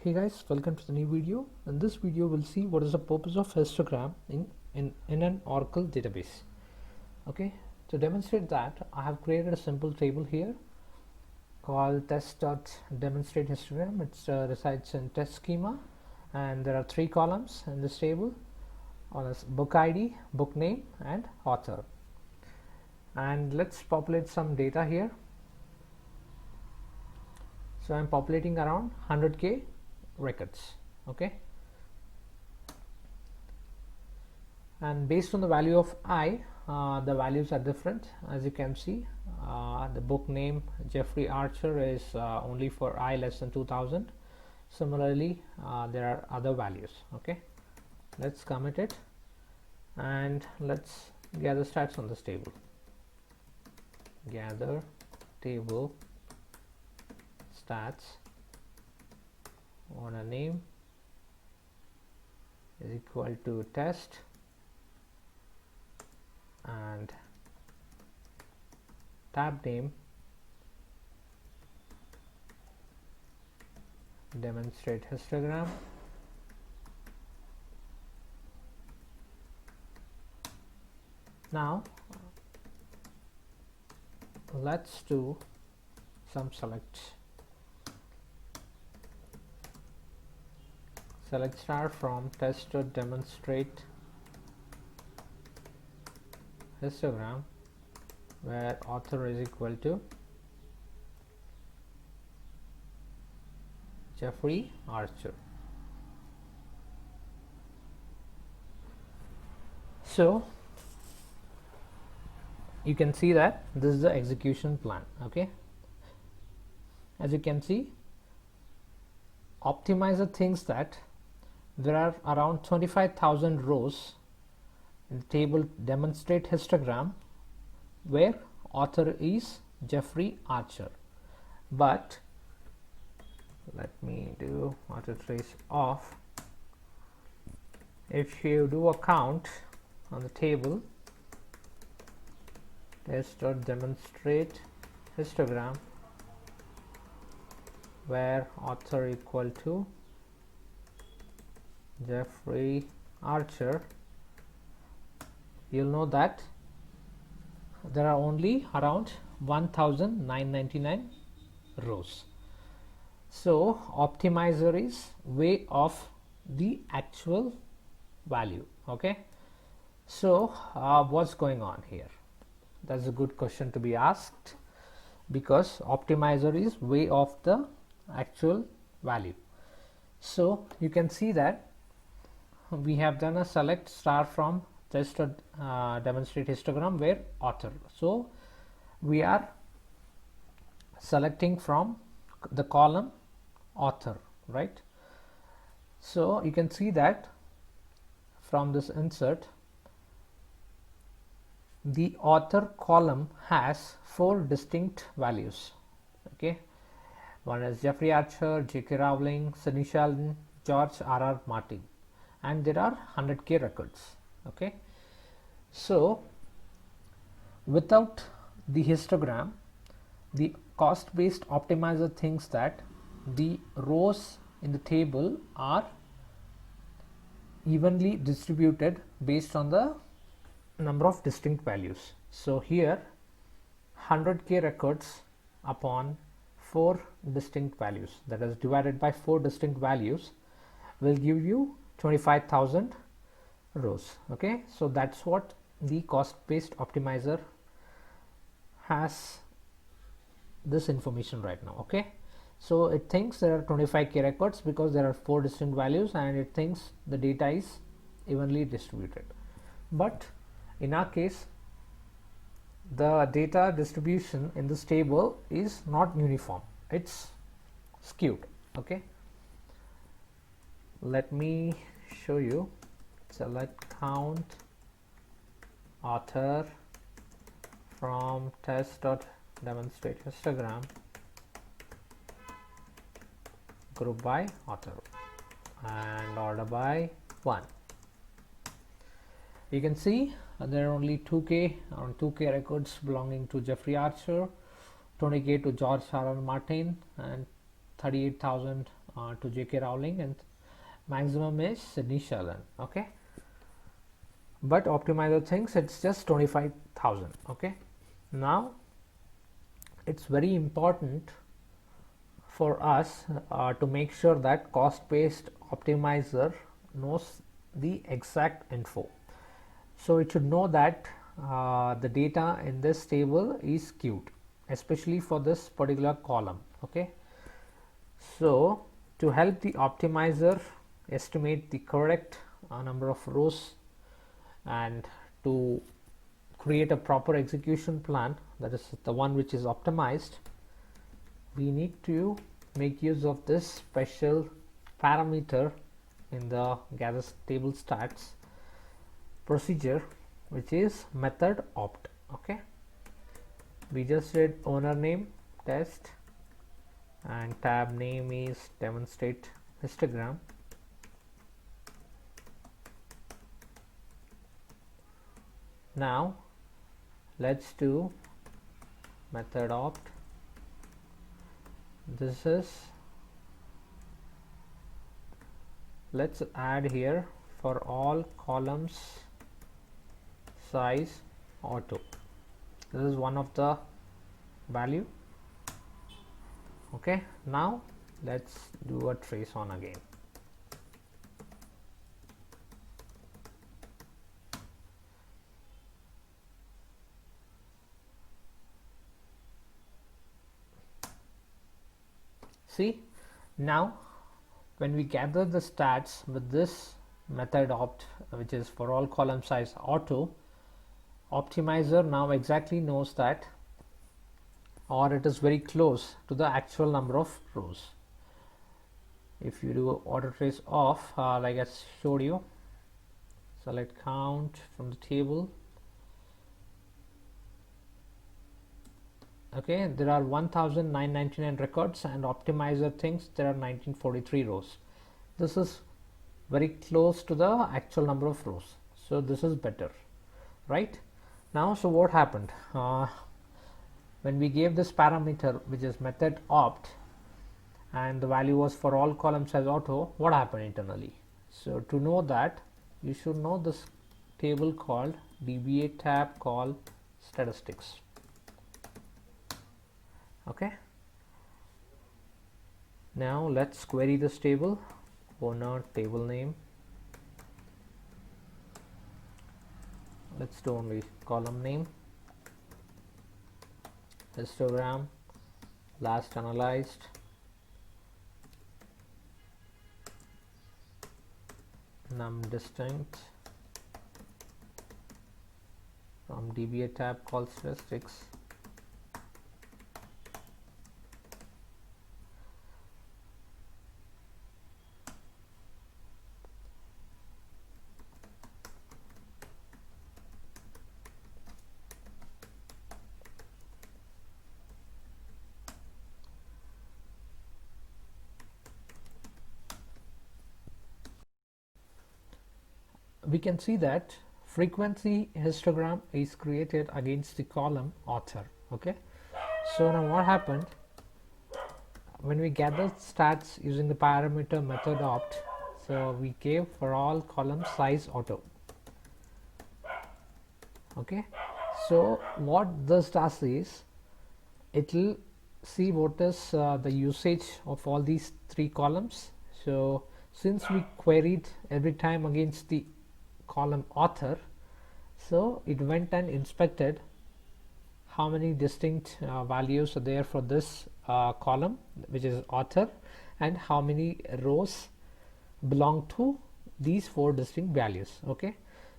Hey guys, welcome to the new video. In this video we'll see what is the purpose of histogram in an Oracle database. Okay, to demonstrate that I have created a simple table here called test.demonstrate histogram. It resides in test schema, and there are three columns in this table. One is book ID, book name, and author. And let's populate some data here. So I'm populating around 100k records. Okay, and based on the value of I, the values are different. As you can see, the book name Jeffrey Archer is only for I less than 2000. Similarly, there are other values. Okay, let's commit it and let's gather stats on this table. Gather table stats owner name is equal to test and tab name demonstrate histogram. Now let's do some select star from test to demonstrate histogram, where author is equal to Jeffrey Archer. So you can see that this is the execution plan. Okay, as you can see, optimizer thinks that there are around 25,000 rows in the table demonstrate histogram where author is Jeffrey Archer. But let me do auto trace off. If you do a count on the table test.demonstrate histogram where author equal to Jeffrey Archer, you'll know that there are only around 1999 rows. So optimizer is way off the actual value. Okay, so what's going on here? That's a good question to be asked, because optimizer is way off the actual value. So you can see that we have done a select star from test to demonstrate histogram where author. So we are selecting from the column author, right? So you can see that from this insert, the author column has 4 distinct values. Okay, one is Jeffrey Archer, J.K. Rowling, Sidney Sheldon, George R.R. Martin, and there are 100k records. Okay, so without the histogram, the cost based optimizer thinks that the rows in the table are evenly distributed based on the number of distinct values. So here 100k records upon 4 distinct values, that is divided by 4 distinct values, will give you 25,000 rows. Okay, so that's what the cost based optimizer has this information right now. Okay, so it thinks there are 25k records because there are 4 distinct values, and it thinks the data is evenly distributed. But in our case, the data distribution in this table is not uniform, it's skewed. Okay, let me show you. Select count author from test.demonstrate histogram group by author and order by 1. You can see there are only around 2k records belonging to Jeffrey Archer, 20k to George R.R. Martin, and 38,000 to J.K. Rowling and maximum is Sidney Sheldon. Okay, but optimizer thinks it's just 25,000. Okay, now it's very important for us to make sure that cost based optimizer knows the exact info. So it should know that the data in this table is skewed, especially for this particular column. Okay, so to help the optimizer estimate the correct number of rows and to create a proper execution plan, that is the one which is optimized, we need to make use of this special parameter in the gather table stats procedure, which is method opt. Okay, we just did owner name test and tab name is demonstrate histogram. Now let's do method opt. This is, let's add here for all columns size auto. This is one of the value. Okay, now let's do a trace on again. See, now when we gather the stats with this method opt, which is for all column size auto, optimizer now exactly knows that, or it is very close to the actual number of rows. If you do auto trace off, like I showed you, select count from the table. Okay, there are 1999 records and optimizer thinks there are 1943 rows. This is very close to the actual number of rows, so this is better, right? Now, so what happened when we gave this parameter, which is method opt, and the value was for all column size auto, what happened internally? So to know that, you should know this table called DBA tab called statistics. Okay, now let's query this table. Owner table name, let's do only column name, histogram, last analyzed, num distinct, from DBA tab called statistics. We can see that frequency histogram is created against the column author. Okay, so now what happened when we gathered stats using the parameter method opt? So we gave for all column size auto. Okay, so what this does is it will see what is the usage of all these three columns. So since we queried every time against the column author, so it went and inspected how many distinct values are there for this column, which is author, and how many rows belong to these four distinct values. Okay,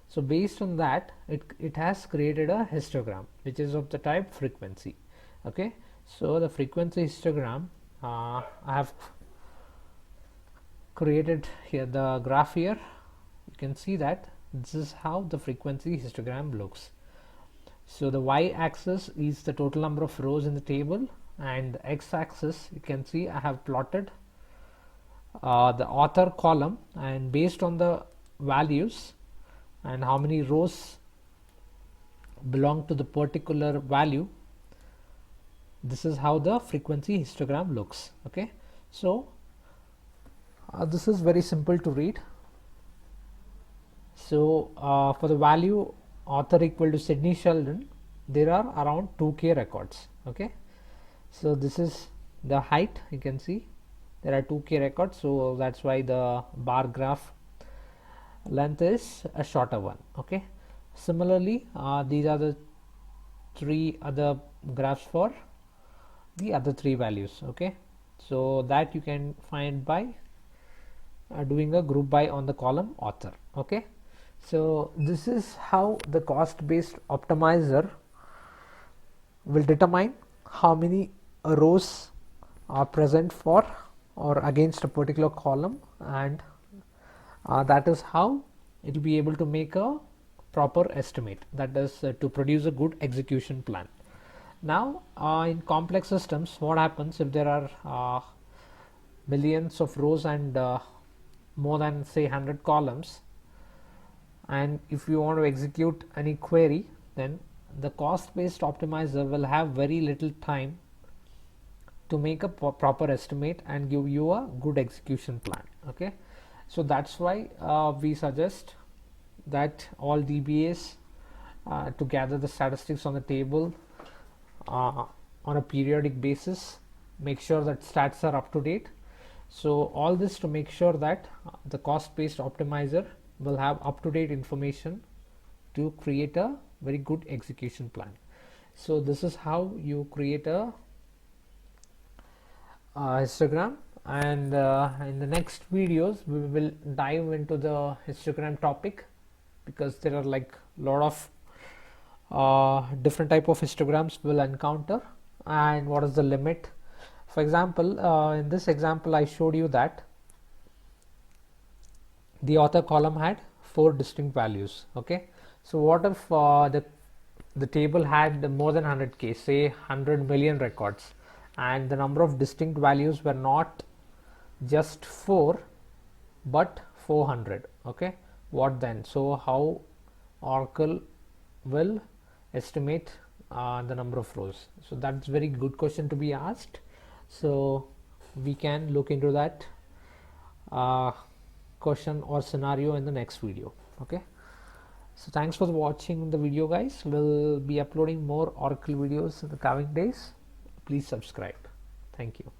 so based on that, it has created a histogram which is of the type frequency. Okay, so the frequency histogram, I have created here the graph here. You can see that this is how the frequency histogram looks. So the y-axis is the total number of rows in the table, and the x-axis, you can see I have plotted the author column, and based on the values and how many rows belong to the particular value, this is how the frequency histogram looks. Okay, so This is very simple to read. So for the value author equal to Sidney Sheldon, there are around 2k records. Okay, so this is the height. You can see there are 2k records, so that's why the bar graph length is a shorter one. Okay, similarly these are the 3 other graphs for the other 3 values. Okay, so that you can find by doing a group by on the column author. Okay, so this is how the cost based optimizer will determine how many rows are present for or against a particular column, and that is how it will be able to make a proper estimate, that is to produce a good execution plan. Now in complex systems, what happens if there are millions of rows and more than say 100 columns, and if you want to execute any query, then the cost based optimizer will have very little time to make a proper estimate and give you a good execution plan. Okay, so that's why we suggest that all DBAs to gather the statistics on the table on a periodic basis, make sure that stats are up to date. So all this to make sure that the cost based optimizer will have up to date information to create a very good execution plan. So this is how you create a histogram, and in the next videos we will dive into the histogram topic, because there are like a lot of different type of histograms we'll encounter, and what is the limit. For example, in this example I showed you that the author column had 4 distinct values. Okay, so what if the table had more than 100k, say 100 million records, and the number of distinct values were not just 4 but 400. Okay, what then? So how Oracle will estimate the number of rows? So that's very good question to be asked, so we can look into that question or scenario in the next video. Okay, so thanks for watching the video, guys. We'll be uploading more Oracle videos in the coming days. Please subscribe. Thank you.